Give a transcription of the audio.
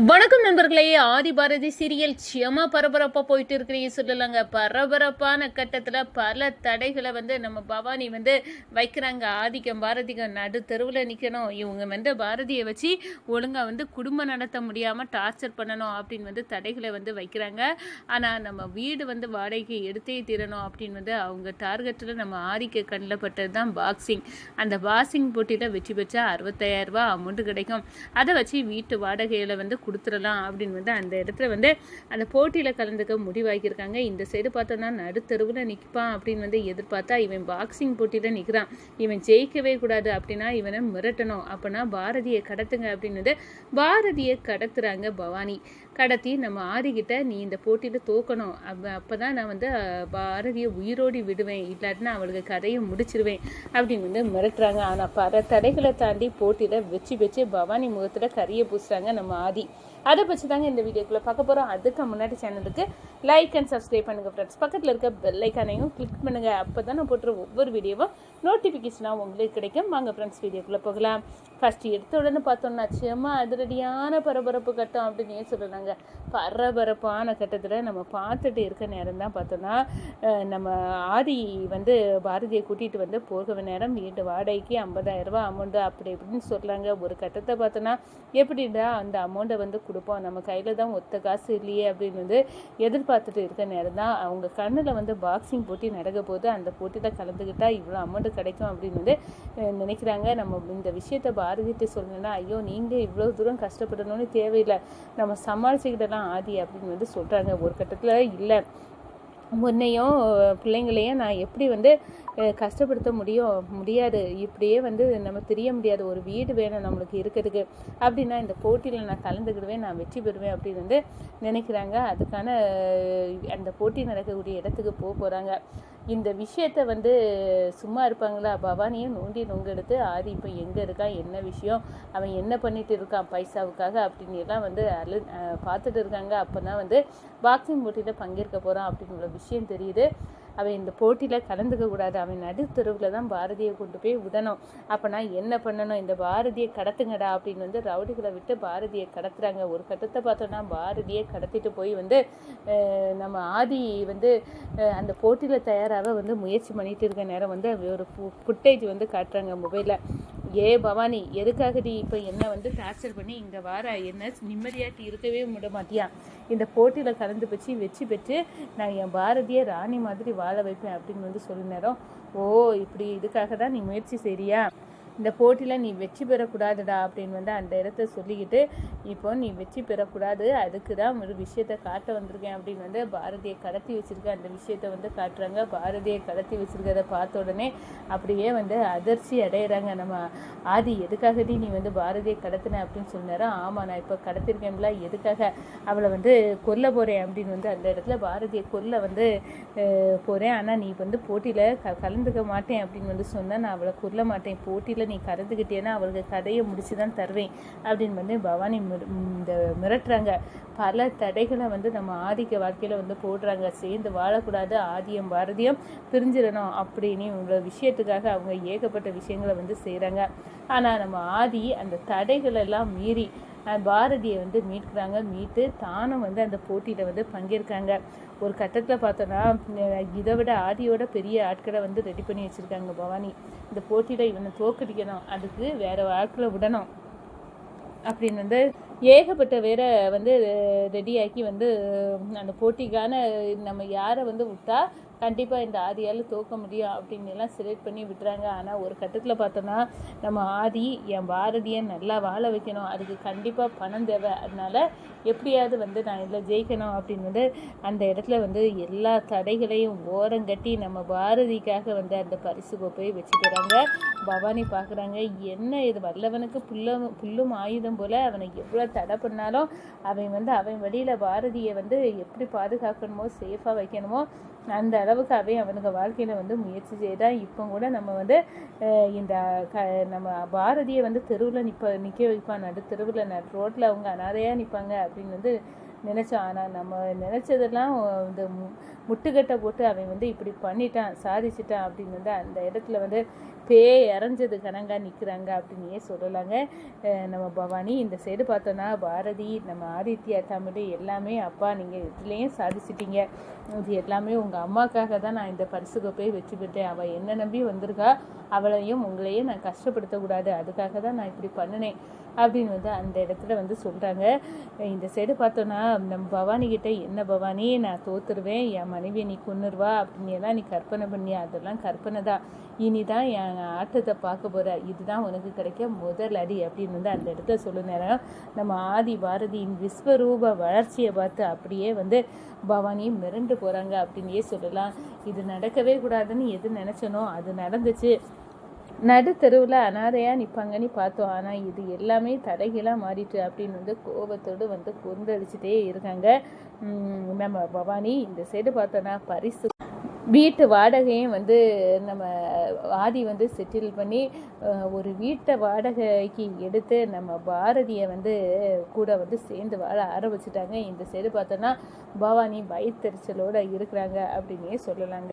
வணக்கம் நண்பர்களே. ஆதி பாரதி சீரியல் செம பரபரப்பாக போயிட்டு இருக்கிறீங்க சொல்லலாங்க. பரபரப்பான கட்டத்தில் பல தடைகளை நம்ம பவானி வைக்கிறாங்க. ஆதிக்கம் பாரதிக்கு நடு தெருவில் நிற்கணும், இவங்க பாரதியை வச்சு ஒழுங்காக குடும்பம் நடத்த முடியாமல் டார்ச்சர் பண்ணணும் அப்படின்னு தடைகளை வைக்கிறாங்க. ஆனால் நம்ம வீடு வாடகைக்கு எடுத்தே தீரணும் அப்படின்னு அவங்க டார்கெட்டில் நம்ம ஆதிக்க கண்ணில் பட்டது தான் பாக்ஸிங். அந்த பாக்ஸிங் போட்டியில் வெற்றி பெற்றா 65,000 ரூபா அமௌண்ட்டு கிடைக்கும். அதை வச்சு வீட்டு வாடகையில் கொடுத்துடலாம் அப்படின்னு அந்த இடத்துல அந்த போட்டியில் கலந்துக்க முடிவாக்கியிருக்காங்க. இந்த சைடு பார்த்தோன்னா நடுத்தருவில் நிற்பான் அப்படின்னு எதிர்பார்த்தா இவன் பாக்ஸிங் போட்டியில் நிற்கிறான். இவன் ஜெயிக்கவே கூடாது அப்படின்னா இவனை மிரட்டணும். அப்போனா பாரதியை கடத்துங்க அப்படின்னு பாரதியை கடத்துறாங்க பவானி. கடத்தி நம்ம ஆதிக்கிட்ட நீ இந்த போட்டியில் தோக்கணும், அப்போ தான் நான் பாரதியை உயிரோடி விடுவேன், இல்லாட்டினா அவளுக்கு கதையை முடிச்சிருவேன் அப்படின்னு மிரட்டுறாங்க. ஆனால் பல தடைகளை தாண்டி போட்டியில் வச்சு பவானி முகத்தில் கறியை பூசுறாங்க நம்ம ஆதி. அதை பற்றி தாங்க இந்த வீடியோக்குள்ளே பார்க்க போகிறோம். அதுக்கு முன்னாடி சேனலுக்கு லைக் அண்ட் சப்ஸ்கிரைப் பண்ணுங்கள் ஃப்ரெண்ட்ஸ். பக்கத்தில் இருக்க பெல் ஐக்கானையும் கிளிக் பண்ணுங்கள். அப்போ தான் நான் போட்டுற ஒவ்வொரு வீடியோவும் நோட்டிஃபிகேஷனாக உங்களுக்கு கிடைக்கும். வாங்க ஃப்ரெண்ட்ஸ் வீடியோக்குள்ளே போகலாம். ஃபஸ்ட்டு எடுத்த உடனே பார்த்தோம்னா செம்ம அதிரடியான பரபரப்பு கட்டம் அப்படின்னு சொல்லுறாங்க. பரபரப்பான கட்டத்தில் நம்ம பார்த்துட்டு இருக்க நேரம் தான் பார்த்தோன்னா நம்ம ஆதி பாரதியை கூட்டிகிட்டு போக நேரம் வீட்டு வாடகைக்கு 50,000 ரூபா அமௌண்ட்டு அப்படி இப்படின்னு சொல்கிறாங்க. ஒரு கட்டத்தை பார்த்தோன்னா எப்படின்னா அந்த அமௌண்ட்டை கொடுப்போம், நம்ம கையில் தான் ஒத்த காசு இல்லையே அப்படின்னு எதிர்பார்த்துட்டு இருக்க நேரம் தான் அவங்க கண்ணில் பாக்ஸிங் போட்டி நடக்க போது. அந்த போட்டியில் கலந்துக்கிட்டால் இவ்வளோ அமௌண்ட்டு கிடைக்கும் அப்படின்னு நினைக்கிறாங்க. நம்ம இந்த விஷயத்தை பாரதிட்டு சொல்லணும்னா ஐயோ நீங்கள் இவ்வளோ தூரம் கஷ்டப்படணும்னு தேவையில்லை, நம்ம சமாளிச்சுக்கிட்டலாம் ஆதி அப்படின்னு சொல்கிறாங்க. ஒரு கட்டத்தில் இல்லை உன்னையும் பிள்ளைங்களையும் நான் எப்படி கஷ்டப்படுத்த முடியாது, இப்படியே நம்ம தெரிய முடியாது, ஒரு வீடு வேணும் நம்மளுக்கு இருக்கிறதுக்கு அப்படின்னா இந்த போட்டியில் நான் கலந்துக்கிடுவேன், நான் வெற்றி பெறுவேன் அப்படின்னு நினைக்கிறாங்க. அதுக்கான அந்த போட்டி நடக்கக்கூடிய இடத்துக்கு போகிறாங்க. இந்த விஷயத்தை சும்மா இருப்பாங்களா? பவானியும் நோங்க எடுத்து ஆதி இப்போ எங்கே இருக்கான், என்ன விஷயம், அவன் என்ன பண்ணிட்டு இருக்கான் பைசாவுக்காக அப்படின்னு எல்லாம் பார்த்துட்டு இருக்காங்க. அப்போ தான் பாக்ஸிங் போட்டியில் பங்கேற்க போகிறான் அப்படிங்கிற விஷயம் தெரியுது. அவன் இந்த போட்டியில் கலந்துக்க கூடாது, அவன் நடுத்தருவில் தான் பாரதியை கொண்டு போய் விடணும். அப்போ நான் என்ன பண்ணணும், இந்த பாரதியை கடத்துங்கடா அப்படின்னு ரவுடிகளை விட்டு பாரதியை கடத்துறாங்க. ஒரு கட்டத்தை பார்த்தோன்னா பாரதியை கடத்திட்டு போய் நம்ம ஆதி அந்த போட்டியில் தயாராக முயற்சி பண்ணிட்டு இருக்க நேரம் ஒரு ஃபுட்டேஜ் காட்டுறாங்க மொபைலில். ஏ பவானி, எதுக்காக நீ இப்போ என்ன டார்ச்சர் பண்ணி இங்கே வார, என்ன நிம்மதியாட்டி இருக்கவே விட மாட்டியா, இந்த போட்டியில் கலந்து வெற்றி பெற்று நான் என் பாரதியை ராணி மாதிரி வாழ வைப்பேன் அப்படின்னு சொல்ல நேரம், ஓ இப்படி இதுக்காக தான் நீ முயற்சி செய்றியா, இந்த போட்டியில் நீ வெற்றி பெறக்கூடாதுடா அப்படின்னு அந்த இடத்த சொல்லிக்கிட்டு இப்போ நீ வெற்றி பெறக்கூடாது, அதுக்கு தான் ஒரு விஷயத்தை காட்ட வந்திருக்கேன் அப்படின்னு பாரதியை கடத்தி வச்சுருக்கேன். அந்த விஷயத்தை காட்டுறாங்க. பாரதியை கடத்தி வச்சுருக்கிறத பார்த்த உடனே அப்படியே அதிர்ச்சி அடையிறாங்க. நம்ம ஆதி எதுக்காக நீ பாரதியை கடத்தின அப்படின்னு சொன்னாரோ, ஆமாம் நான் இப்போ கடத்திருக்கேன்ல, எதுக்காக அவளை கொல்ல போகிறேன் அப்படின்னு அந்த இடத்துல பாரதியை கொல்ல போகிறேன், ஆனால் நீ போட்டியில் கலந்துக்க மாட்டேன் அப்படின்னு சொன்னால் நான் அவளை கொல்ல மாட்டேன், போட்டியில் நீ கலந்துக்கிட்டேன்னா அவளுக்கு கதையை முடிச்சு தான் தருவேன் அப்படின்னு பவானி இந்த மிரட்டுறாங்க. பல தடைகளை நம்ம ஆதிக்க வாழ்க்கையில் போடுறாங்க. சேர்ந்து வாழக்கூடாது, ஆதியம் பாரதியம் பிரிஞ்சிடணும் அப்படின்னு உங்களோட விஷயத்துக்காக அவங்க ஏகப்பட்ட விஷயங்களை செய்கிறாங்க. ஆனால் நம்ம ஆதி அந்த தடைகளெல்லாம் மீறி பாரதியை மீட்கிறாங்க. மீட்டு தானும் அந்த போட்டியில் பங்கேற்காங்க. ஒரு கட்டத்தில் பார்த்தோன்னா இதை விட ஆதியோட பெரிய ஆட்களை ரெடி பண்ணி வச்சுருக்காங்க பவானி. இந்த போட்டியில் இவனை தோக்கடிக்கணும், அதுக்கு வேறு ஆட்களை விடணும் அப்படின்னு ஏகப்பட்ட வேற ரெடியாக்கி அந்த போட்டிக்கான நம்ம யாரை விட்டா கண்டிப்பாக இந்த ஆதியால் தோக்க முடியும் அப்படின்னு எல்லாம் செலக்ட் பண்ணி விட்டுறாங்க. ஆனால் ஒரு கட்டத்தில் பார்த்தோன்னா நம்ம ஆதி என் பாரதியை நல்லா வாழ வைக்கணும், அதுக்கு கண்டிப்பாக பணம் தேவை, அதனால் எப்படியாவது நான் இதில் ஜெயிக்கணும் அப்படின்னு அந்த இடத்துல எல்லா தடைகளையும் ஓரங்கட்டி நம்ம பாரதிக்காக அந்த பரிசு கோப்பையை வச்சுக்கிறாங்க. பவானி பார்க்குறாங்க, என்ன இது வல்லவனுக்கு புல்லும் ஆயுதம் போல், அவனை எவ்வளோ தடை பண்ணாலும் அவன் அவன் வழியில் பாரதியை எப்படி பாதுகாக்கணுமோ சேஃபாக வைக்கணுமோ அந்த அளவுக்கு அவனுக்கு வாழ்க்கையில் முயற்சி செய்தால் இப்போ கூட நம்ம இந்த நம்ம பாரதியை தெருவில் நிற்க வைப்பான், நடு தெருவில் ரோட்டில் அவங்க அனாதையாக நிற்பாங்க அப்படின்னு நினச்சோம். ஆனால் நம்ம நினச்சதெல்லாம் இந்த முட்டுக்கட்டை போட்டு அவன் இப்படி பண்ணிட்டான், சாதிச்சிட்டான் அப்படின்னு அந்த இடத்துல பேய் இறஞ்சது கணங்க நிற்கிறாங்க அப்படின்னே சொல்லலாங்க. நம்ம பவானி இந்த சைடு பார்த்தோன்னா பாரதி, நம்ம ஆதித்யா, தமிழ் எல்லாமே அப்பா நீங்கள் இதுலேயும் சாதிச்சிட்டீங்க. இது எல்லாமே உங்கள் அம்மாக்காக தான் நான் இந்த பரிசு கோப்பையை வெற்றி பெற்றேன். அவள் என்ன நம்பி வந்திருக்கா, அவளையும் உங்களையும் நான் கஷ்டப்படுத்தக்கூடாது, அதுக்காக தான் நான் இப்படி பண்ணினேன் அப்படின்னு வந்து அந்த இடத்துல வந்து சொல்கிறாங்க. இந்த சைடு பார்த்தோன்னா நம்ம பவானிக்கிட்ட, என்ன பவானி நான் தோற்றுருவேன், என் மனைவியை நீ கொன்னுருவா அப்படின்னு எல்லாம் நீ கற்பனை பண்ணியா, அதெல்லாம் கற்பனை தான், இனி தான் என் ஆட்டத்தை பார்க்க போகிற, இதுதான் உனக்கு கிடைக்க முதல் அடி அப்படின்னு வந்து அந்த இடத்துல சொல்ல நேரம் நம்ம ஆதி பாரதியின் விஸ்வரூப வளர்ச்சியை பார்த்து அப்படியே வந்து பவானி மிரண்டு போகிறாங்க அப்படின்னே சொல்லலாம். இது நடக்கவே கூடாதுன்னு எது நினச்சனோ அது நடந்துச்சு. நடுத்தெருவில் அனாதையாக நிற்பாங்கன்னு பார்த்தோம், ஆனால் இது எல்லாமே தலைகீழாக மாறிட்டு அப்படின்னு வந்து கோபத்தோடு வந்து கொந்தளிச்சுட்டே இருக்காங்க நம்ம பவானி. இந்த சைடு பார்த்தோன்னா பரிசு வீட்டு வாடகையும் வந்து நம்ம ஆதி வந்து செட்டில் பண்ணி ஒரு வீட்டை வாடகைக்கு எடுத்து நம்ம பாரதியை வந்து கூட வந்து சேர்ந்து வாழ ஆரம்பிச்சிட்டாங்க. இந்த சைடு பார்த்தோன்னா பவானி வயிற்றுச்சலோடு இருக்கிறாங்க அப்படின்னே சொல்லலாங்க.